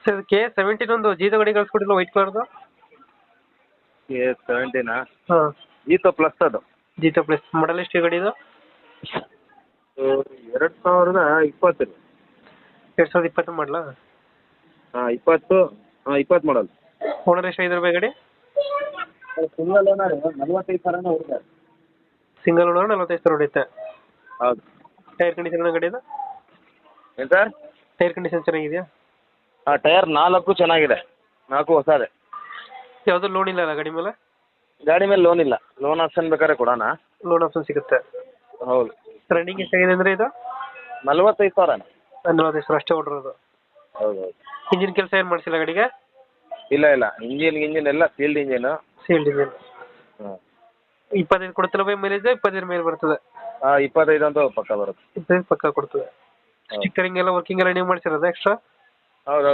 Sir K17 ಒಂದು ಜೀತ ಗಾಡಿ ಕಳ್ಸ್ಕೊಟ್ಟಿಲ್ಲ ವೈಟ್ ಕಲರ್ದು. K17 ಹಾಂ, ಜೀತೋ ಪ್ಲಸ್ ಅದು. ಜೀತ ಪ್ಲಸ್. ಮಾಡಲ್ ಎಷ್ಟು ಗಾಡಿ ಇದು? 2020. 2020 ಮಾಡಲ. ಹಾಂ 20 ಮಾಡಲ್. ಓನರ್ ಎಷ್ಟು ಐದು ಗಾಡಿ? ಸಿಂಗಲ್ ಓನರ್ 45,000 ಹೊಡಿದ್ದಾರೆ. ಸಿಂಗಲ್ ಓನರ್ 45,000 ಹೊಡೆಯುತ್ತೆ. ಹೌದು. ಟೈರ್ ಕಂಡೀಷನ್ ಗಾಡಿದು? ಏನು ಸರ್? ಟೈರ್ ಕಂಡೀಷನ್ ಚೆನ್ನಾಗಿದೆಯಾ? ಹಾಂ ಟೈರ್ 4 ಚೆನ್ನಾಗಿದೆ, 4 ಹೊಸದೆ. ಯಾವುದು ಲೋನ್ ಇಲ್ಲ ಅಲ್ಲ ಗಾಡಿ ಮೇಲೆ? ಗಾಡಿ ಮೇಲೆ ಲೋನ್ ಇಲ್ಲ, ಲೋನ್ ಆಪ್ಷನ್ ಬೇಕಾದ್ರೆ ಕೊಡೋಣ. ಲೋನ್ ಆಪ್ಷನ್ ಸಿಗುತ್ತೆ. ಹೌದು. ರನ್ನಿಂಗ್ ಎಷ್ಟಾಗಿದೆ ಅಂದರೆ ಇದು? 45,000. 45,000 ಅಷ್ಟೇ ಹೊಡಿರೋದು. ಹೌದು ಹೌದು. ಇಂಜಿನ್ ಕೆಲಸ ಏನು ಮಾಡಿಸಿಲ್ಲ ಗಾಡಿಗೆ? ಇಲ್ಲ ಇಂಜಿನ್ ಎಲ್ಲ ಫೀಲ್ಡ್ ಇಂಜಿನು. Sealed engine. ಹಾಂ 25 ಕೊಡ್ತಿಲ್ಲ ಬೈ ಮೈಲೇಜ್? 25 ಮೇಲೆ ಬರ್ತದೆ. ಹಾಂ 25 ಅಂತೂ ಪಕ್ಕ ಬರುತ್ತೆ. 25 ಪಕ್ಕ ಕೊಡ್ತದೆ. ಸ್ಟಿಕ್ಕರಿಂಗ್ ಎಲ್ಲ ವರ್ಕಿಂಗ್ ಎಲ್ಲ ನೀವು ಮಾಡಿಸಿರೋದು ಎಕ್ಸ್ಟ್ರಾ? ಹೌದು